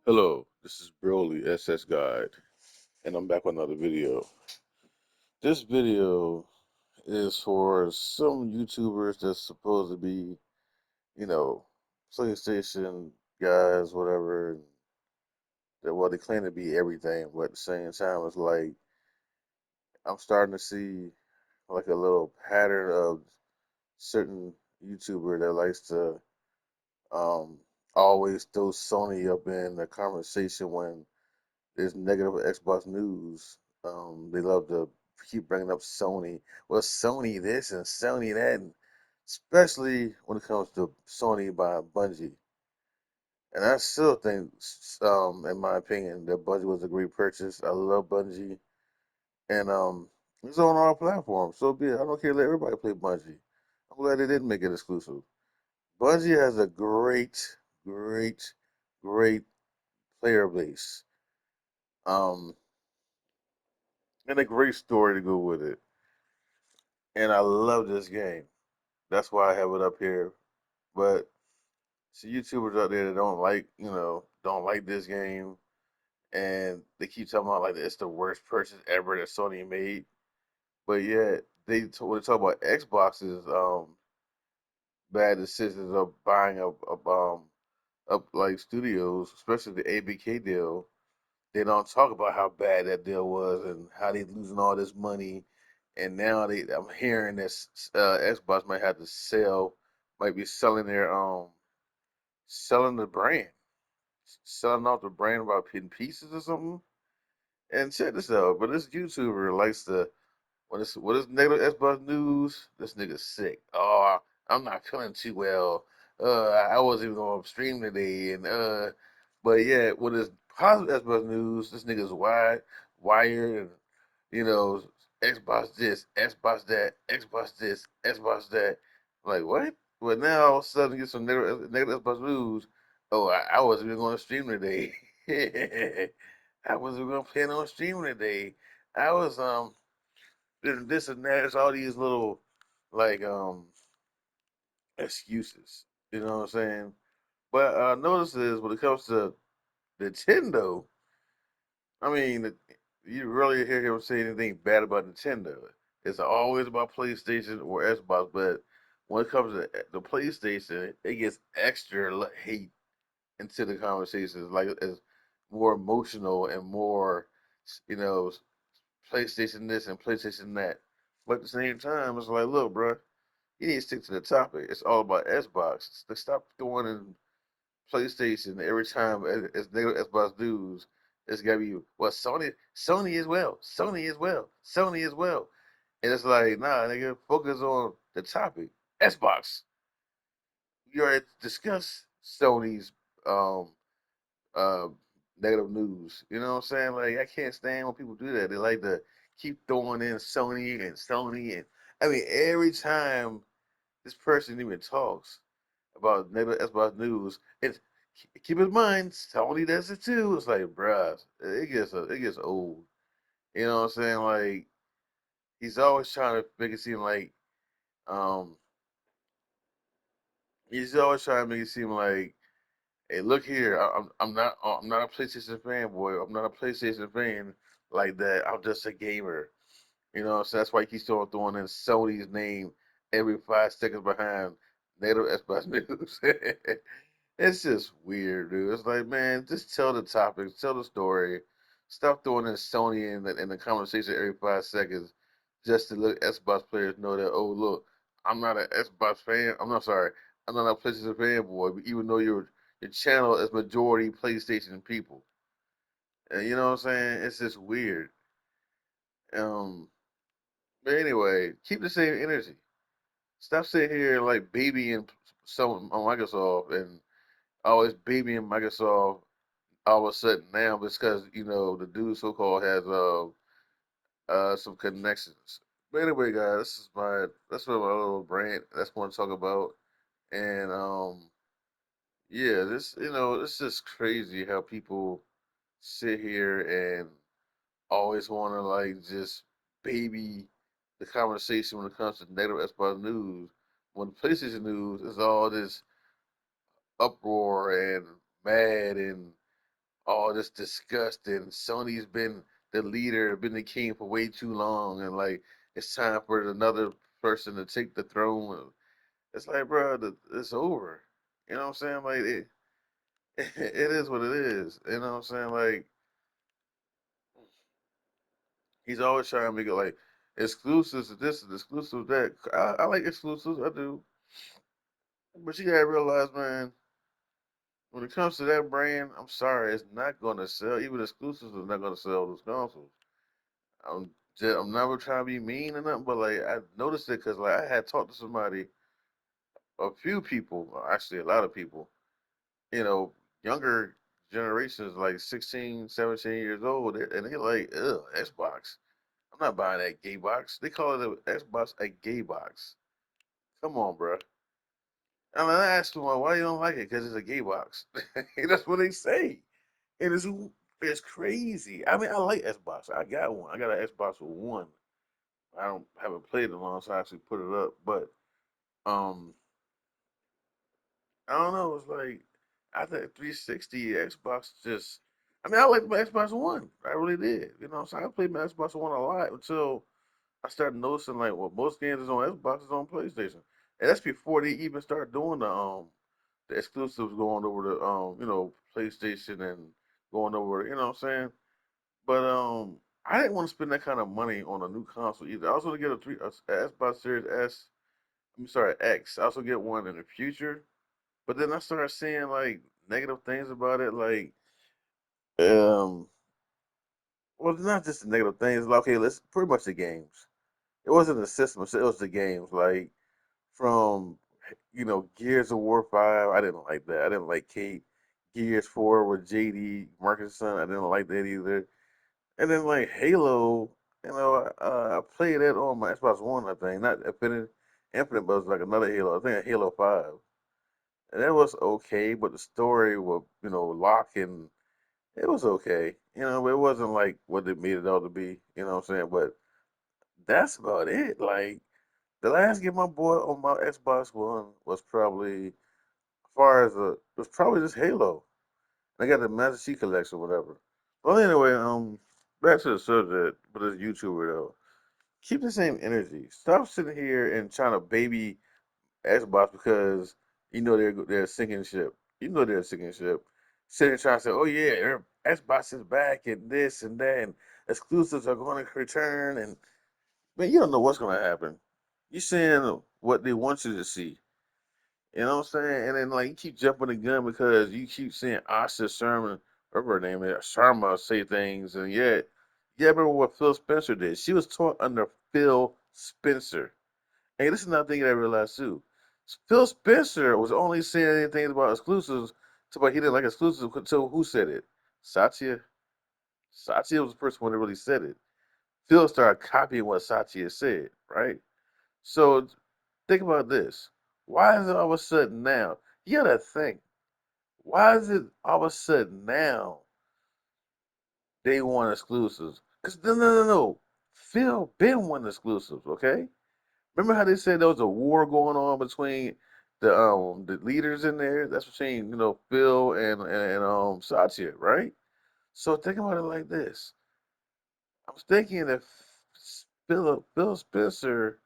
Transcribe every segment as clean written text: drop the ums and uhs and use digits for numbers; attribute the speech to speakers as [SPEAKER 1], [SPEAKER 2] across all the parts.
[SPEAKER 1] Hello, this is Broly SS Guide, and I'm back with another video. This video is for some YouTubers that's supposed to be, you know, PlayStation guys, whatever. And they claim to be everything, but at the same time, it's like I'm starting to see like a little pattern of certain YouTuber that likes to um, always throw Sony up in the conversation when there's negative Xbox news. They love to keep bringing up Sony. Well, Sony this and Sony that, and especially when it comes to Sony by Bungie. And I still think, in my opinion, that Bungie was a great purchase. I love Bungie, and it's on all platforms. So be it. I don't care. Let everybody play Bungie. I'm glad they didn't make it exclusive. Bungie has a great, great player base. Um, and a great story to go with it. And I love this game. That's why I have it up here. But see YouTubers out there that don't like, don't like this game, and they keep talking about like it's the worst purchase ever that Sony made. But yet when they talk about Xbox's bad decisions of buying up like studios, especially the ABK deal. They don't talk about how bad that deal was and how they losing all this money. And now I'm hearing that Xbox might have to might be selling selling the brand, selling off the brand about in pieces or something. And check this out, but this YouTuber likes to what is negative Xbox news? This nigga's sick. Oh, I'm not feeling too well. I wasn't even going to stream today, and but yeah, with this positive Xbox news, this nigga's wired, and you know, Xbox this, Xbox that, Xbox this, Xbox that. Like what? But now all of a sudden you get some negative Xbox news. Oh, I wasn't even going to stream today. I wasn't going to plan on streaming today. I was this and that. It's all these little like excuses. You know what I'm saying? But notice is when it comes to Nintendo, I mean, you really hear him say anything bad about Nintendo. It's always about PlayStation or Xbox, but when it comes to the PlayStation, it gets extra hate into the conversations. Like it's more emotional and more, you know, PlayStation this and PlayStation that. But at the same time, it's like, look, bro, you need to stick to the topic. It's all about Xbox. They stop throwing in PlayStation every time as negative Xbox news. It's gotta be well, Sony as well, Sony as well, Sony as well. And it's like, nah, nigga, focus on the topic. Xbox. We already discussed Sony's um uh negative news. You know what I'm saying? Like I can't stand when people do that. They like to keep throwing in Sony and I mean every time this person even talks about negative Xbox news, and keep in mind Tony does it too. It's like, bruh, it gets old. You know what I'm saying? Like he's always trying to make it seem like um he's always trying to make it seem like, hey, look here, I'm not a PlayStation fanboy. I'm not a PlayStation fan like that. I'm just a gamer. You know, so that's why he keeps throwing in Sony's name every 5 seconds behind native Xbox news. It's just weird, dude. It's like, man, just tell the topics, tell the story. Stop throwing in Sony in the conversation every 5 seconds just to let Xbox players know that, oh, look, I'm not an Xbox fan. I'm not sorry. I'm not a PlayStation fanboy, but even though your channel is majority PlayStation people. And you know what I'm saying? It's just weird. Um, but anyway, keep the same energy. Stop sitting here like babying some on Microsoft and always babying Microsoft all of a sudden now because the dude so called has some connections. But anyway, guys, that's what my little rant that's what I want to talk about. And yeah, it's just crazy how people sit here and always want to like just baby the conversation when it comes to negative Xbox news. When the PlayStation news is all this uproar and mad and all this disgusting. Sony's been the leader, been the king for way too long, and like it's time for another person to take the throne. It's like, bro, it's over. You know what I'm saying? Like it is what it is. You know what I'm saying? Like he's always trying to make it like exclusives to this and exclusive to that. I like exclusives, I do, but you gotta realize, man, when it comes to that brand, I'm sorry, it's not gonna sell. Even exclusives are not gonna sell those consoles. I'm never trying to be mean or nothing, but like I noticed it because like I had talked to somebody, a few people, well, actually a lot of people, you know, younger generations like 16, 17 years old, and they're like, ugh, Xbox. I'm not buying that gay box. They call it an Xbox a gay box. Come on, bro. And I asked them, why you don't like it? Because it's a gay box. That's what they say. And it's crazy. I mean, I like Xbox. I got one. I got an Xbox One. I don't haven't played it in a long, so I actually put it up. But um, I don't know. It's like I think 360 Xbox just. I mean, I like my Xbox One. I really did. You know, so I played my Xbox One a lot until I started noticing like, well, most games is on Xbox is on PlayStation, and that's before they even start doing the exclusives going over to PlayStation and going over. You know what I'm saying? But I didn't want to spend that kind of money on a new console either. I was going to get a Xbox Series S. I'm sorry, X. I also get one in the future. But then I started seeing like negative things about it, like um, well, not just the negative things. Like, okay, let's pretty much the games. It wasn't the system; it was the games. Like from Gears of War 5. I didn't like that. I didn't like Kate. Gears 4 with JD Marcus' son. I didn't like that either. And then like Halo, I played that on my Xbox One. I think not Infinite, but it was like another Halo. I think a Halo 5. And that was okay, but the story was, locking. It was okay, but it wasn't like what they made it out to be. You know what I'm saying? But that's about it. Like the last game I bought on my Xbox One was probably, as far as was probably just Halo. I got the Master Chief Collection, whatever. Well, anyway, back to the subject, but this YouTuber though. Keep the same energy. Stop sitting here and trying to baby Xbox because they're sinking ship. You know they're sinking ship. Sitting trying to say, "Oh yeah, Xbox is back and this and that, and exclusives are going to return." And man, you don't know what's going to happen. You're seeing what they want you to see. You know what I'm saying? And then like you keep jumping the gun because you keep seeing Asha Sherman, whatever her name is, Sharma say things, and yet, yeah, remember what Phil Spencer did? She was taught under Phil Spencer. Hey, this is another thing that I realized too. Phil Spencer was only saying anything about exclusives to what he didn't like exclusives until who said it? Satya. Satya was the first one that really said it. Phil started copying what Satya said, right? So think about this. Why is it all of a sudden now? You gotta think. Why is it all of a sudden now they want exclusives? Because no. Phil been wanting exclusives, okay? Remember how they said there was a war going on between the leaders in there? That's between Phil and Satya, right? So think about it like this. I was thinking that Phil Spencer,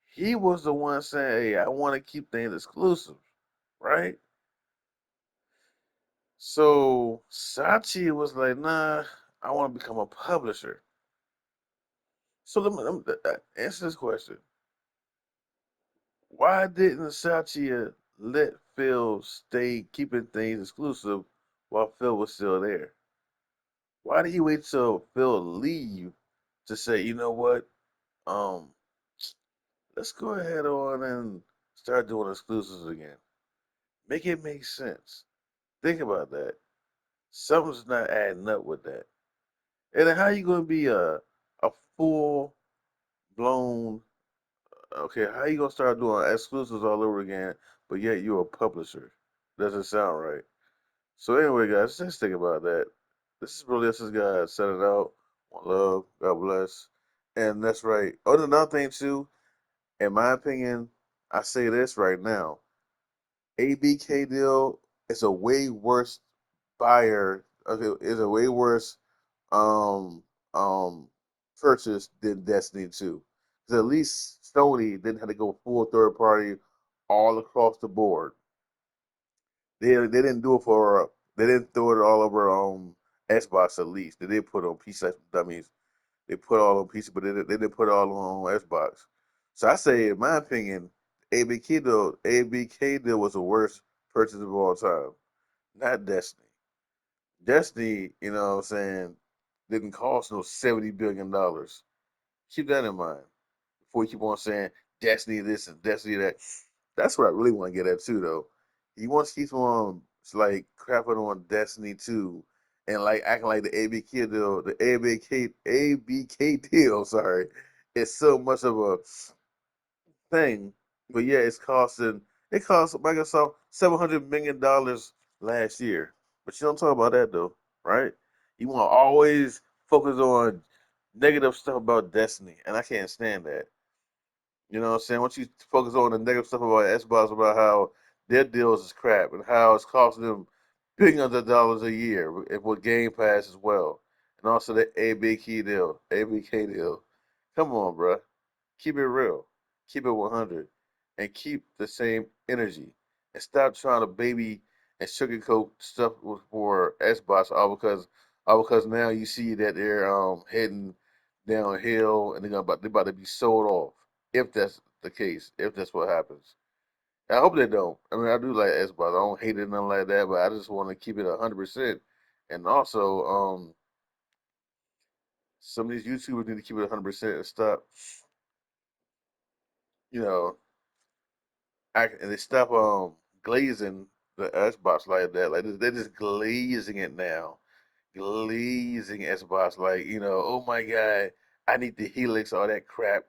[SPEAKER 1] he was the one saying, "Hey, I want to keep things exclusive," right? So Sachi was like, "Nah, I want to become a publisher." So let me answer this question: why didn't Satya let Phil stay keeping things exclusive while Phil was still there? Why did he wait till Phil leave to say, you know what? Um, let's go ahead on and start doing exclusives again. Make it make sense. Think about that. Something's not adding up with that. And then how you gonna be a full blown okay, how you gonna start doing exclusives all over again, but yet you're a publisher? Doesn't sound right. So anyway, guys, just think about that. This is really this is God set it out. One love, God bless. And that's right. Oh, another thing too, in my opinion, I say this right now. ABK deal is a way worse buyer okay, is a way worse um um purchase than Destiny 2. Because at least Sony didn't have to go full third party all across the board. They didn't do it for they didn't throw it all over Xbox at least. They did put it on PC like dummies. They put all on PC, but they didn't put it all on Xbox. So I say, in my opinion, ABK deal was the worst purchase of all time. Not Destiny. Destiny, you know what I'm saying, didn't cost no $70 billion. Keep that in mind before you keep on saying Destiny this and Destiny that. That's what I really want to get at too, though. He wants to keep on like crapping on Destiny 2 and like acting like the ABK deal, the ABK deal, sorry, is so much of a thing. But yeah, it cost Microsoft $700 million last year. But you don't talk about that though, right? You want to always focus on negative stuff about Destiny, and I can't stand that. You know what I'm saying? Once you focus on the negative stuff about Xbox, about how their deals is crap and how it's costing them billions of dollars a year with Game Pass as well, and also the ABK deal. Come on, bro. Keep it real. Keep it 100, and keep the same energy, and stop trying to baby and sugarcoat stuff for Xbox all because now you see that they're heading downhill and they're about to be sold off if that's the case, if that's what happens. I hope they don't. I mean, I do like Xbox. I don't hate it, nothing like that, but I just want to keep it 100%. And also, some of these YouTubers need to keep it 100% and stop, you know, and they stop glazing the Xbox like that. Like they're just glazing it now, glazing Xbox like oh my god, I need the Helix, all that crap.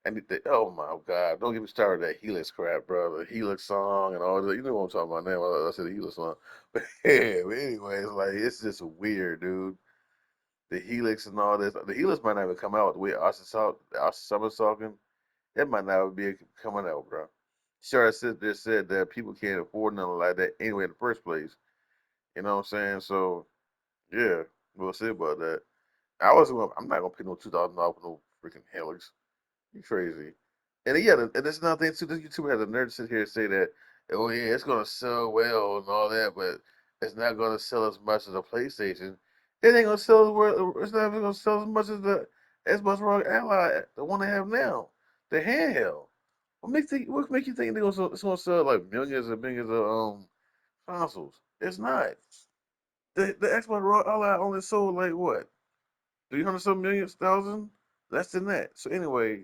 [SPEAKER 1] I need the oh my god, don't get me started with that Helix crap, bro. The Helix song and all that. You know what I'm talking about now? I said the Helix song, but yeah. But anyways, like it's just weird, dude. The Helix and all this. The Helix might not even come out the way Austin Summer's talking. It might not be coming out, bro. Sure, I said there said that people can't afford nothing like that anyway in the first place. You know what I'm saying? So yeah, we'll see about that. I'm not gonna pay no $2,000 for no freaking Helix. You crazy. And yeah, and that's another thing too. This YouTuber has a nerd sit here and say that, oh yeah, it's gonna sell well and all that, but it's not gonna sell as much as a PlayStation. It ain't gonna sell as well. It's not even gonna sell as much as the Xbox One Ally, the one they have now, the handheld. What make you think it's gonna sell like millions and millions of consoles? It's not. The Xbox One Ally only sold like what 300 some million thousand, less than that. So anyway,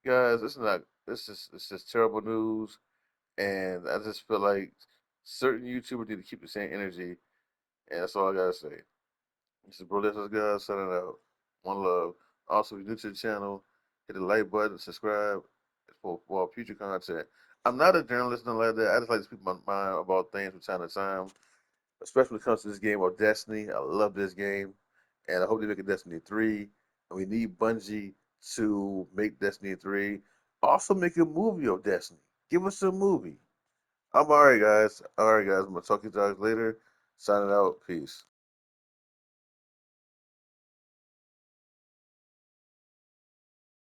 [SPEAKER 1] guys, it's not. It's just terrible news, and I just feel like certain YouTubers need to keep the same energy, and that's all I gotta say. This is Bro Lessons, guys, signing out. One love. Also, if you're new to the channel, hit the like button, subscribe for future content. I'm not a journalist, nothing like that. I just like to speak my mind about things from time to time, especially when it comes to this game of Destiny. I love this game, and I hope they make a Destiny 3. And we need Bungie to make Destiny 3. Also, make a movie of Destiny. Give us a movie. I'm all right, guys. All right, guys. I'm gonna talk to you guys later. Signing out. Peace.